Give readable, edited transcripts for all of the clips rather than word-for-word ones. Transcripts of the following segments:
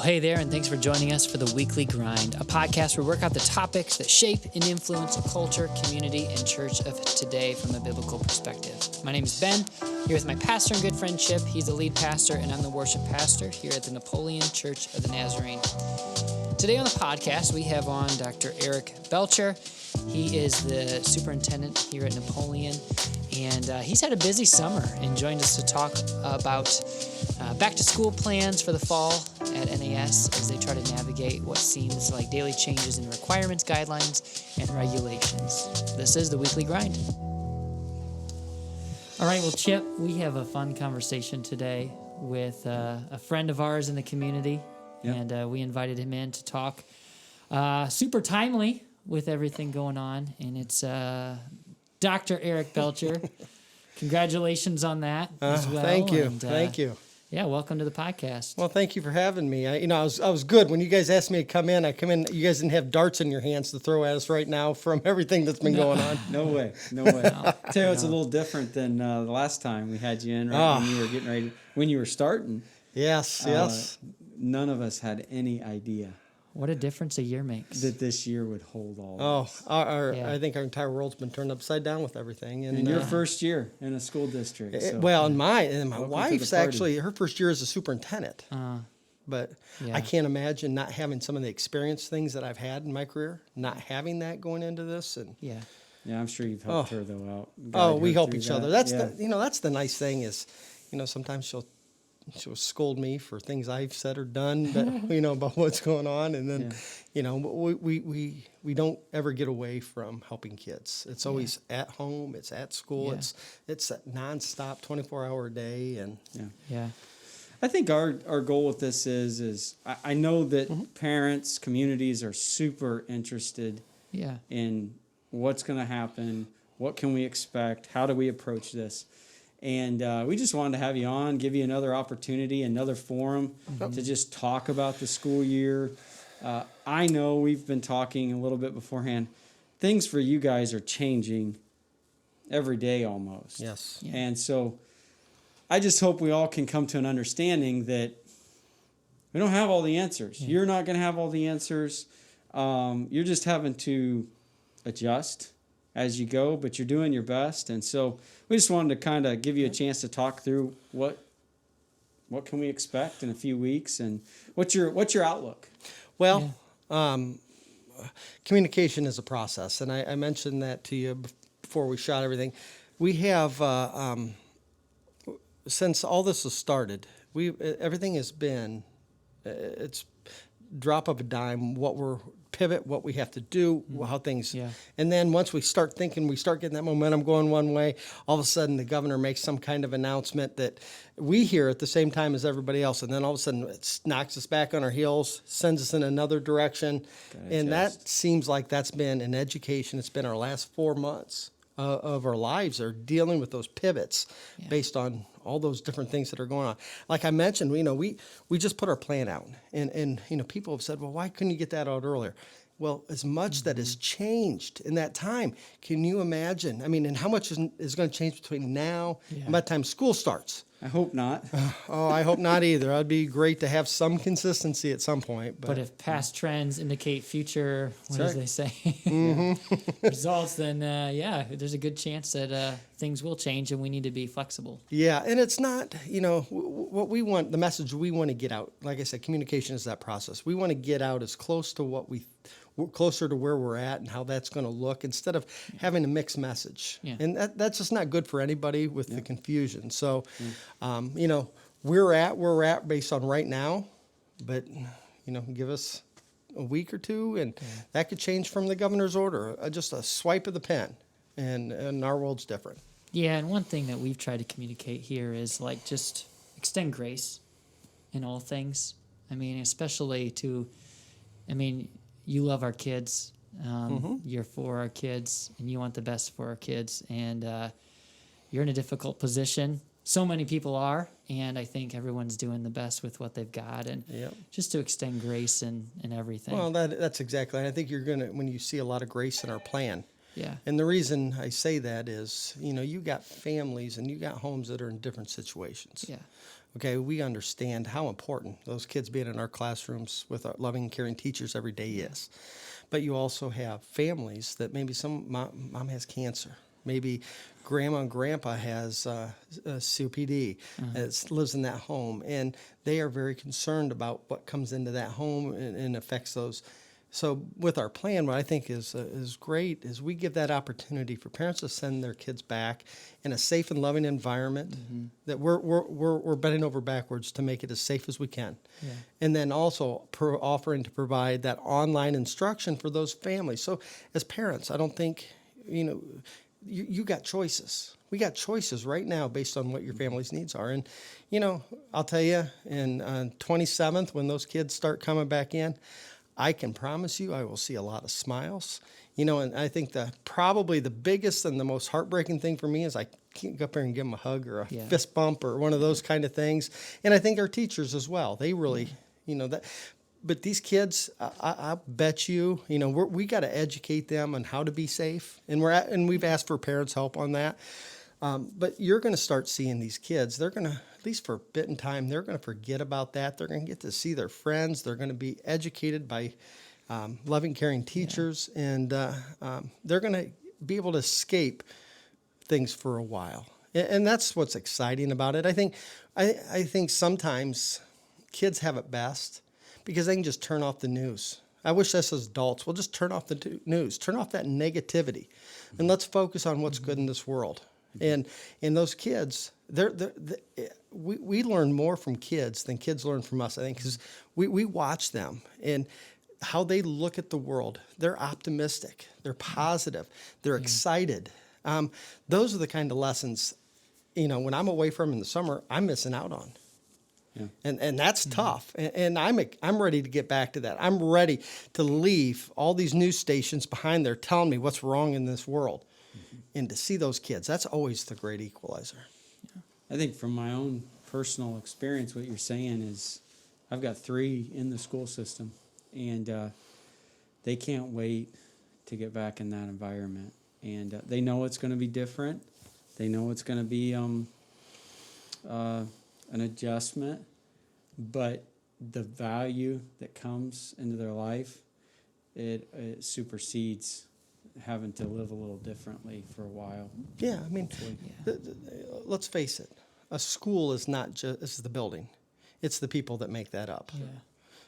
Well, hey there, and thanks for joining us for The Weekly Grind, a podcast where we work out the topics that shape and influence culture, community, and church of today from a biblical perspective. My name is Ben, here with my pastor and good friend Chip. He's the lead pastor, and I'm the worship pastor here at the Napoleon Church of the Nazarene. Today on the podcast, we have on Dr. Erik Belcher. He is the superintendent here at Napoleon, and he's had a busy summer and joined us to talk about back-to-school plans for the fall at NAS as they try to navigate what seems like daily changes in requirements, guidelines, and regulations. This is The Weekly Grind. All right, well, Chip, we have a fun conversation today with a friend of ours in the community, and we invited him in to talk super timely with everything going on, and it's Dr. Erik Belcher. Congratulations on that as well. Thank you. And, thank you. Yeah, welcome to the podcast. Well, thank you for having me. I was good when you guys asked me to come in. I come in. You guys didn't have darts in your hands to throw at us right now from everything that's been going on. No way. Tell you, it's a little different than the last time we had you in, right when you were getting ready, when you were starting. Yes. None of us had any idea What a difference a year makes. that this year would hold all this. I think our entire world's been turned upside down with everything. And your first year in a school district. And my wife's actually, her first year as a superintendent. But I can't imagine not having some of the experience things that I've had in my career, not having that going into this. And Yeah, I'm sure you've helped her though out. We help each other. That's the nice thing is, sometimes she'll scold me for things I've said or done, but about what's going on, and then we don't ever get away from helping kids. It's always at home, it's at school, it's a nonstop 24-hour a day, and I think our goal with this is I know that parents, communities are super interested in what's going to happen, what can we expect, how do we approach this. And we just wanted to have you on, give you another opportunity, another forum to just talk about the school year. I know we've been talking a little bit beforehand. Things for you guys are changing every day almost. Yes. Yeah. And so I just hope we all can come to an understanding that we don't have all the answers. You're not going to have all the answers. You're just having to adjust as you go, but you're doing your best. And so we just wanted to kind of give you a chance to talk through what can we expect in a few weeks, and what's your outlook? Well, communication is a process, and I mentioned that to you before we shot everything. We have since all this has started, everything has been it's drop of a dime, what we have to do, how things, and then once we start thinking, we start getting that momentum going one way, all of a sudden the governor makes some kind of announcement that we hear at the same time as everybody else, and then all of a sudden it knocks us back on our heels, sends us in another direction, and that seems like that's been in education. It's been our last 4 months of our lives are dealing with those pivots based on all those different things that are going on. Like I mentioned, we just put our plan out, and people have said, well, why couldn't you get that out earlier? Well, as much that has changed in that time, can you imagine? I mean, and how much is going to change between now and by the time school starts? I hope not. I hope not either. It'd be great to have some consistency at some point. But if past trends indicate future, as they say, Mm-hmm. results, then there's a good chance that things will change, and we need to be flexible. Yeah, and it's not, what we want, the message we want to get out. Like I said, communication is that process. We want to get out as close to closer to where we're at and how that's going to look, instead of having a mixed message. Yeah. And that's just not good for anybody with the confusion. So, we're at based on right now, but, give us a week or two, and that could change from the governor's order, just a swipe of the pen, and our world's different. Yeah, and one thing that we've tried to communicate here is just extend grace in all things. I mean, especially you love our kids. You're for our kids, and you want the best for our kids. And you're in a difficult position. So many people are, and I think everyone's doing the best with what they've got, and just to extend grace and everything. Well, that's exactly. I think you're going to, when you see a lot of grace in our plan, Yeah. And the reason I say that is, you know, you got families and you got homes that are in different situations. Yeah. Okay, we understand how important those kids being in our classrooms with our loving and caring teachers every day is. But you also have families that maybe mom has cancer. Maybe grandma and grandpa has COPD, lives in that home, and they are very concerned about what comes into that home and affects those. So with our plan, what I think is great is we give that opportunity for parents to send their kids back in a safe and loving environment that we're bending over backwards to make it as safe as we can. Yeah. And then also offering to provide that online instruction for those families. So as parents, I don't think, you got choices. We got choices right now based on what your family's needs are. And, I'll tell you, on 27th, when those kids start coming back in, I can promise you I will see a lot of smiles. And I think probably the biggest and the most heartbreaking thing for me is I can't go up there and give them a hug or a fist bump or one of those kind of things. And I think our teachers as well, they really, that. But these kids, I bet you, we got to educate them on how to be safe, and we've asked for parents' help on that. But you're going to start seeing these kids. They're going to, at least for a bit in time, they're going to forget about that. They're going to get to see their friends. They're going to be educated by loving, caring teachers, and they're going to be able to escape things for a while. And that's what's exciting about it. I think sometimes kids have it best because they can just turn off the news. I wish us as adults will just turn off the news, turn off that negativity, and let's focus on what's good in this world. And those kids, we learn more from kids than kids learn from us, I think, because we watch them and how they look at the world. They're optimistic. They're positive. They're excited. Those are the kind of lessons, when I'm away from them in the summer, I'm missing out on. Yeah. And that's tough. And I'm ready to get back to that. I'm ready to leave all these news stations behind there telling me what's wrong in this world. And to see those kids, that's always the great equalizer. Yeah. I think from my own personal experience, what you're saying is I've got 3 in the school system, and they can't wait to get back in that environment. And they know it's going to be different. They know it's going to be an adjustment, but the value that comes into their life, it supersedes having to live a little differently for a while. Yeah, I mean, let's face it. A school is not just the building. It's the people that make that up. Yeah.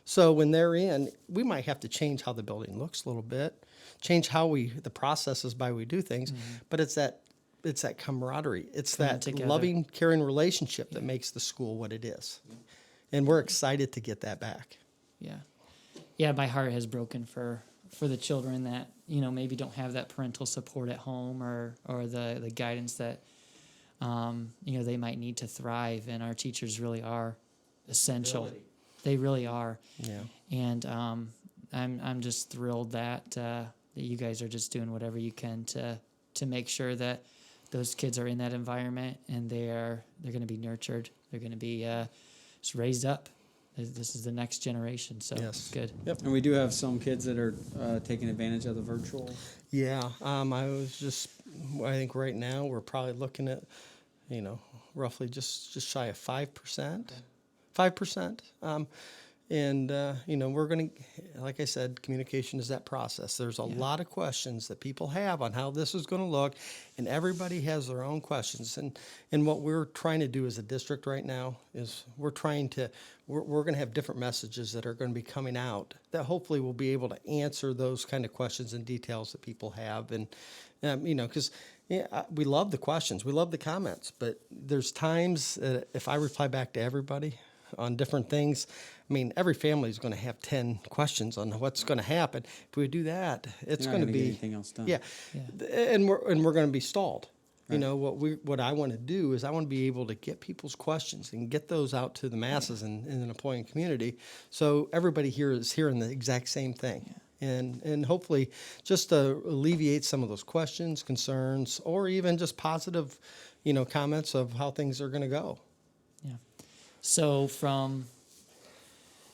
So when they're in, we might have to change how the building looks a little bit, change how the processes by we do things, but it's that camaraderie. It's that together. Loving, caring relationship that makes the school what it is. Yeah. And we're excited to get that back. Yeah. Yeah, my heart has broken for the children that, maybe don't have that parental support at home or the guidance that, they might need to thrive. And our teachers really are essential. They really are. Yeah. And I'm just thrilled that you guys are just doing whatever you can to make sure that those kids are in that environment and they're going to be nurtured. They're going to be just raised up. This is the next generation, so it's good. Yep. And we do have some kids that are taking advantage of the virtual. Yeah, I think right now we're probably looking at, roughly just shy of 5%. 5%. And we're going to, like I said, communication is that process. There's a lot of questions that people have on how this is going to look, and everybody has their own questions. And what we're trying to do as a district right now is we're going to have different messages that are going to be coming out that hopefully will be able to answer those kind of questions and details that people have. And, because we love the questions, we love the comments, but there's times if I reply back to everybody on different things, I mean, every family is going to have 10 questions on what's going to happen. If we do that, it's going to be anything else done. Yeah. And we're going to be stalled. Right. What I want to do is I want to be able to get people's questions and get those out to the masses in the Napoleon community, so everybody here is hearing the exact same thing. Yeah. And hopefully just to alleviate some of those questions, concerns, or even just positive, comments of how things are going to go. Yeah. So from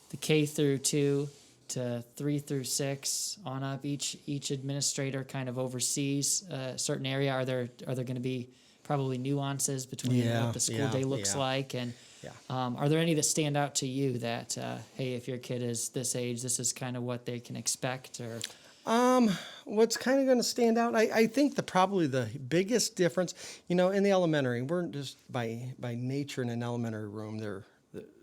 the K through 2 to 3 through 6 on up, each administrator kind of oversees a certain area. Are there going to be probably nuances between what the school day looks like, and Yeah. Are there any that stand out to you that, hey, if your kid is this age, this is kind of what they can expect? Or What's kind of going to stand out? I think probably the biggest difference, in the elementary, we're just by nature in an elementary room,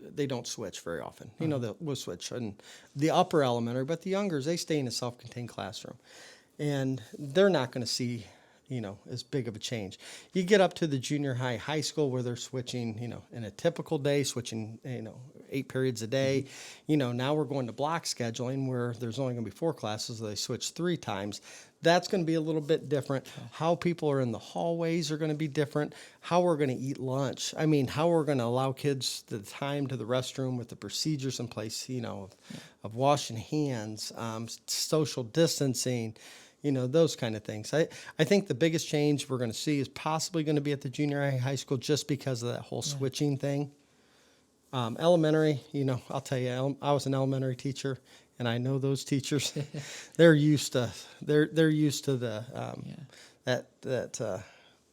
they don't switch very often. We'll switch in the upper elementary, but the youngers, they stay in a self-contained classroom, and they're not going to see, as big of a change. You get up to the junior high school where they're switching, in a typical day, switching, 8 periods a day. Now we're going to block scheduling where there's only going to be 4 classes. So they switch 3 times. That's going to be a little bit different. How people are in the hallways are going to be different. How we're going to eat lunch. How we're going to allow kids the time to the restroom with the procedures in place, of washing hands, social distancing, those kind of things. I think the biggest change we're going to see is possibly going to be at the junior high school just because of that whole switching thing. Elementary, I'll tell you, I was an elementary teacher, and I know those teachers. They're used to the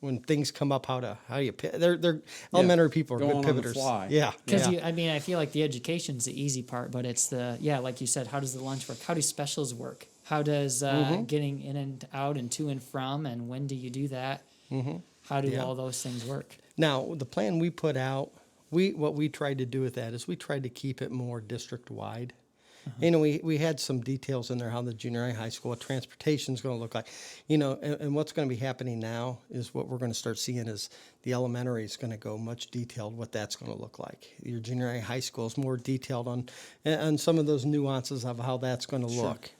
when things come up, how you they're elementary people are going good on the pivotters. fly. Yeah, because I feel like the education's the easy part, but it's like you said, how does the lunch work? How do specials work? How does getting in and out and to and from, and when do you do that? Mm-hmm. How do all those things work? Now, the plan we put out, what we tried to do with that is we tried to keep it more district-wide. We had some details in there how the junior high school, what transportation is going to look like. And what's going to be happening now is what we're going to start seeing is the elementary is going to go much detailed what that's going to look like. Your junior high school is more detailed on some of those nuances of how that's going to look. Yeah.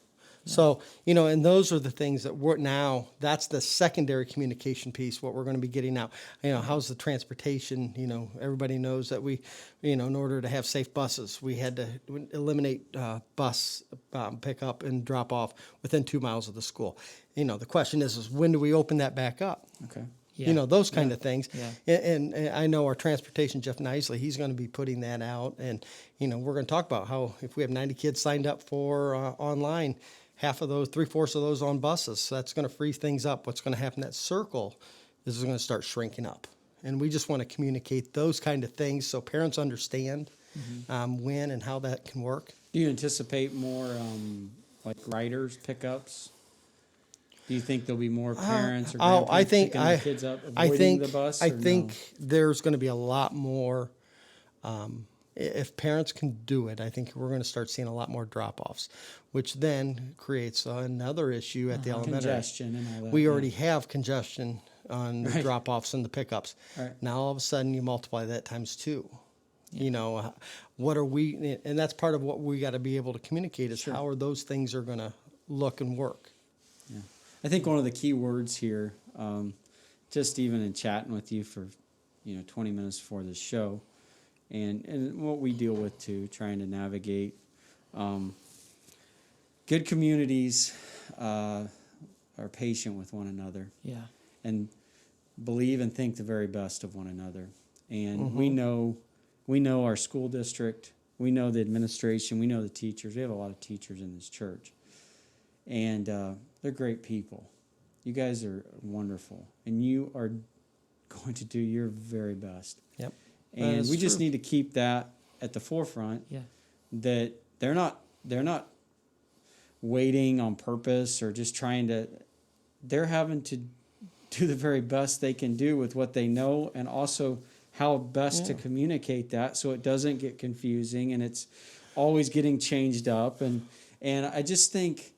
So, and those are the things that that's the secondary communication piece, what we're going to be getting out. How's the transportation? Everybody knows that we, in order to have safe buses, we had to eliminate bus pickup and drop off within 2 miles of the school. The question is when do we open that back up? Okay. Yeah. Those kind of things. Yeah. And I know our transportation, Jeff Nisley, he's going to be putting that out. And, we're going to talk about how if we have 90 kids signed up for online, half of those, 3/4 of those on buses. So that's going to free things up. What's going to happen? That circle is going to start shrinking up. And we just want to communicate those kind of things so parents understand when and how that can work. Do you anticipate more like riders, pickups? Do you think there'll be more parents or grandparents picking the kids up, avoiding the bus? I think there's going to be a lot more. If parents can do it, I think we're going to start seeing a lot more drop-offs, which then creates another issue at the elementary. Congestion and all that. We already have congestion on the drop-offs and the pickups. Right. Now, all of a sudden, you multiply that times 2. Yeah. What are we, and that's part of what we got to be able to communicate is how are those things are going to look and work. Yeah. I think one of the key words here, just even in chatting with you for 20 minutes before this show, and what we deal with too, trying to navigate. Good communities are patient with one another. Yeah. And believe and think the very best of one another. And we know our school district, we know the administration, we know the teachers. We have a lot of teachers in this church. And they're great people. You guys are wonderful. And you are going to do your very best. Yep. And we just need to keep that at the forefront. Yeah. That they're not waiting on purpose or just trying to. They're having to do the very best they can do with what they know, and also how best to communicate that so it doesn't get confusing and it's always getting changed up. And I just think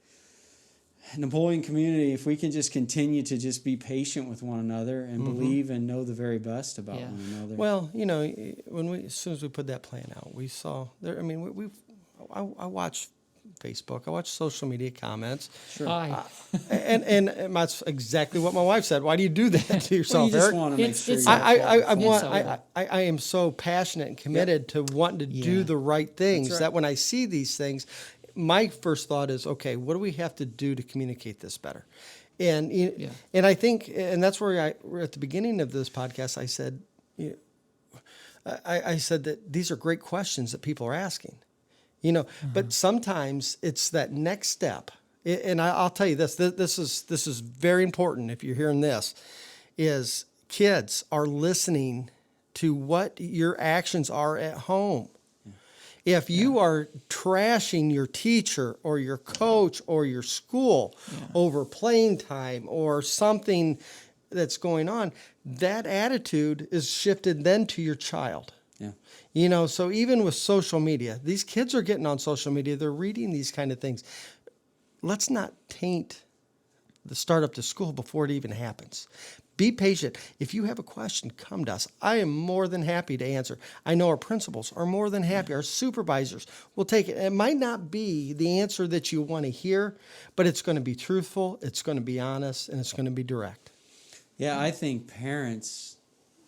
Napoleon community, if we can just continue to just be patient with one another and believe and know the very best about one another. Well, as soon as we put that plan out, we saw there. I mean, I watched Facebook. I watch social media comments. Sure. And that's exactly what my wife said. Why do you do that to yourself, well, you just Eric? want to make sure. I am so passionate and committed to wanting to do the right things that when I see these things, my first thought is, okay, what do we have to do to communicate this better? And I think, and that's where we're at the beginning of this podcast. I said, I said that these are great questions that people are asking. But sometimes it's that next step. And I'll tell you this is very important if you're hearing this, is kids are listening to what your actions are at home. If you are trashing your teacher or your coach or your school over playing time or something that's going on, that attitude is shifted then to your child. Yeah. So even with social media, these kids are getting on social media, they're reading these kind of things. Let's not taint the start up to school before it even happens. Be patient. If you have a question, come to us. I am more than happy to answer. I know our principals are more than happy. Our supervisors will take it. It might not be the answer that you want to hear, but it's going to be truthful, it's going to be honest, and it's going to be direct. Yeah, I think parents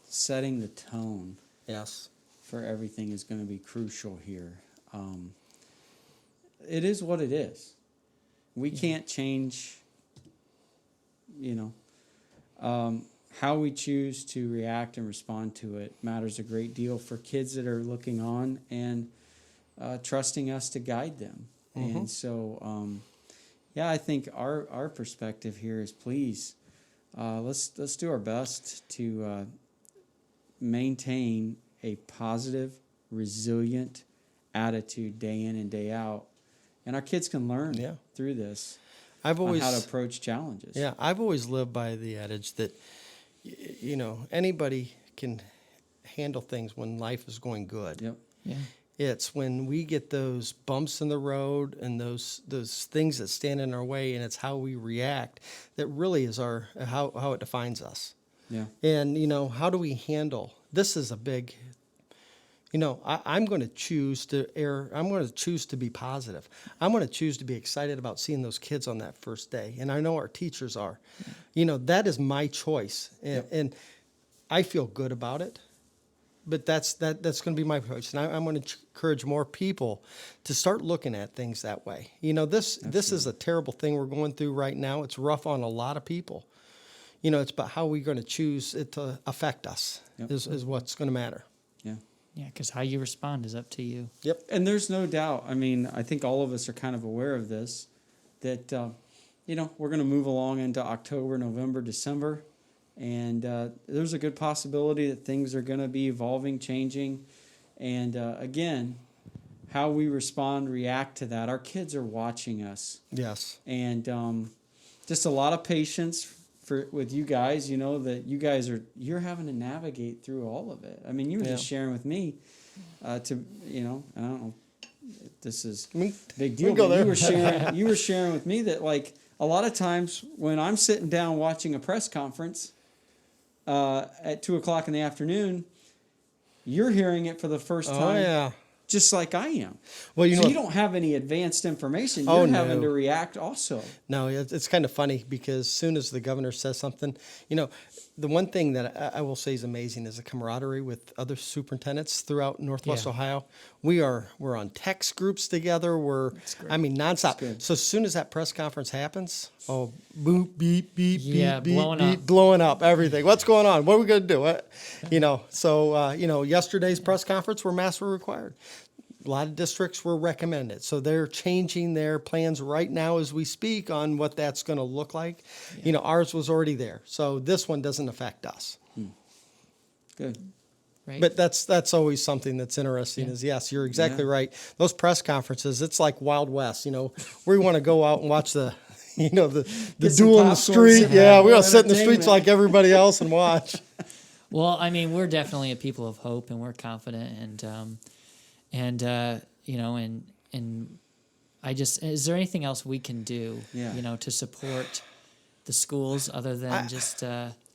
setting the tone for everything is going to be crucial here. It is what it is. We can't change, how we choose to react and respond to it matters a great deal for kids that are looking on and trusting us to guide them. Mm-hmm. And so, I think our perspective here is please, let's do our best to maintain a positive, resilient attitude day in and day out, and our kids can learn through this. I've always on how to approach challenges. Yeah, I've always lived by the adage that, anybody can handle things when life is going good. Yep. Yeah. It's when we get those bumps in the road and those things that stand in our way, and it's how we react that really is how it defines us. Yeah. And how do we handle? This is a big. I'm going to choose to err. I'm going to choose to be positive. I'm going to choose to be excited about seeing those kids on that first day. And I know our teachers are. That is my choice. And I feel good about it. But that's going to be my choice. And I'm going to encourage more people to start looking at things that way. This is a terrible thing we're going through right now. It's rough on a lot of people. It's about how we're going to choose it to affect us is what's going to matter. Yeah. Yeah, because how you respond is up to you. Yep. And there's no doubt. I mean, I think all of us are kind of aware of this, that, we're going to move along into October, November, December. And there's a good possibility that things are going to be evolving, changing. And again, how we respond, react to that. Our kids are watching us. Yes. And just a lot of patience with you guys, that you guys you're having to navigate through all of it. I mean, you were just sharing with me and I don't know if this is a big deal, but you were sharing with me that like a lot of times when I'm sitting down watching a press conference at 2:00 in the afternoon, you're hearing it for the first time. Oh, yeah. Just like I am. Well, you don't have any advanced information. You're having to react also. No, it's kind of funny because as soon as the governor says something, the one thing that I will say is amazing is the camaraderie with other superintendents throughout Northwest Ohio. We're on text groups together. We're nonstop. So as soon as that press conference happens, boop, beep, beep, beep, beep, blowing up everything. What's going on? What are we going to do? So yesterday's press conference where masks were required. A lot of districts were recommended. So they're changing their plans right now as we speak on what that's going to look like. Yeah. Ours was already there. So this one doesn't affect us. Good. Right. But that's always something that's interesting is, yes, you're exactly right. Those press conferences, it's like Wild West. We want to go out and watch the duel in the street. Yeah, we want to sit in the streets like everybody else and watch. Well, I mean, we're definitely a people of hope, and we're confident, and I just, is there anything else we can do, to support the schools other than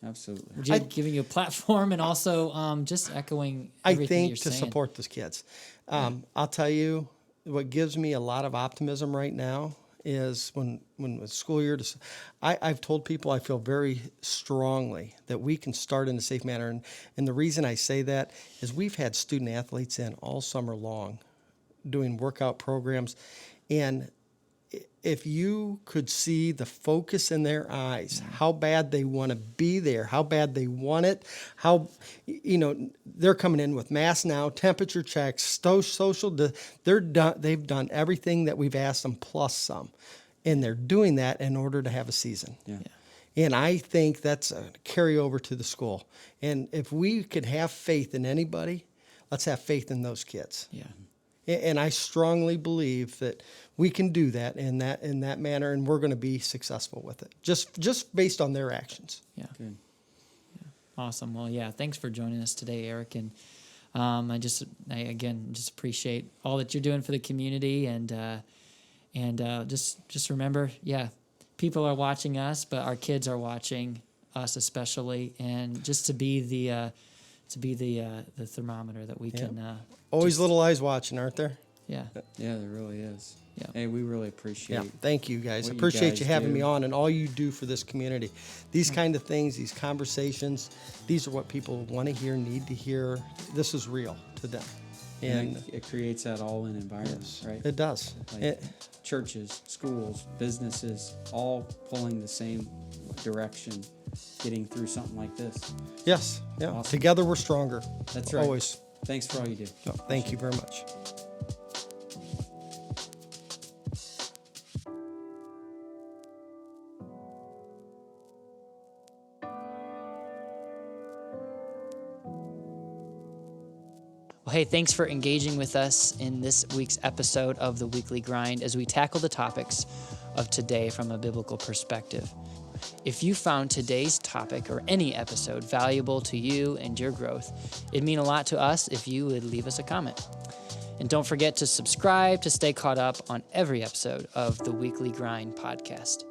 absolutely giving you a platform and also just echoing everything you're saying? I think to support those kids. I'll tell you what gives me a lot of optimism right now is when the school year, I've told people I feel very strongly that we can start in a safe manner. And the reason I say that is we've had student athletes in all summer long doing workout programs. And if you could see the focus in their eyes, how bad they want to be there, how bad they want it, how, they're coming in with masks now, temperature checks, social, they've done everything that we've asked them plus some. And they're doing that in order to have a season. Yeah. And I think that's a carryover to the school. And if we could have faith in anybody, let's have faith in those kids. Yeah. And I strongly believe that we can do that in that manner, and we're going to be successful with it, just based on their actions. Yeah. Good. Yeah. Awesome. Well, yeah, thanks for joining us today, Erik. And I just appreciate all that you're doing for the community, and just remember, people are watching us, but our kids are watching us especially, and just to be the thermometer that we can. Always little eyes watching, aren't there? Yeah. Yeah, there really is. Yeah. Hey, we really appreciate. Yeah. Thank you, guys. What Appreciate you having do. me on and all you do for this community. These kind of things, these conversations, these are what people want to hear, need to hear. This is real to them. And it creates that all-in environment, right? It does. Like churches, schools, businesses, all pulling the same direction, getting through something like this. Yes. Yeah. Awesome. Together we're stronger. That's right. Always. Thanks for all you do. No, thank you very much. Well, hey, thanks for engaging with us in this week's episode of The Weekly Grind as we tackle the topics of today from a biblical perspective. If you found today's topic or any episode valuable to you and your growth, it'd mean a lot to us if you would leave us a comment. And don't forget to subscribe to stay caught up on every episode of the Weekly Grind podcast.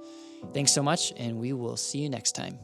Thanks so much, and we will see you next time.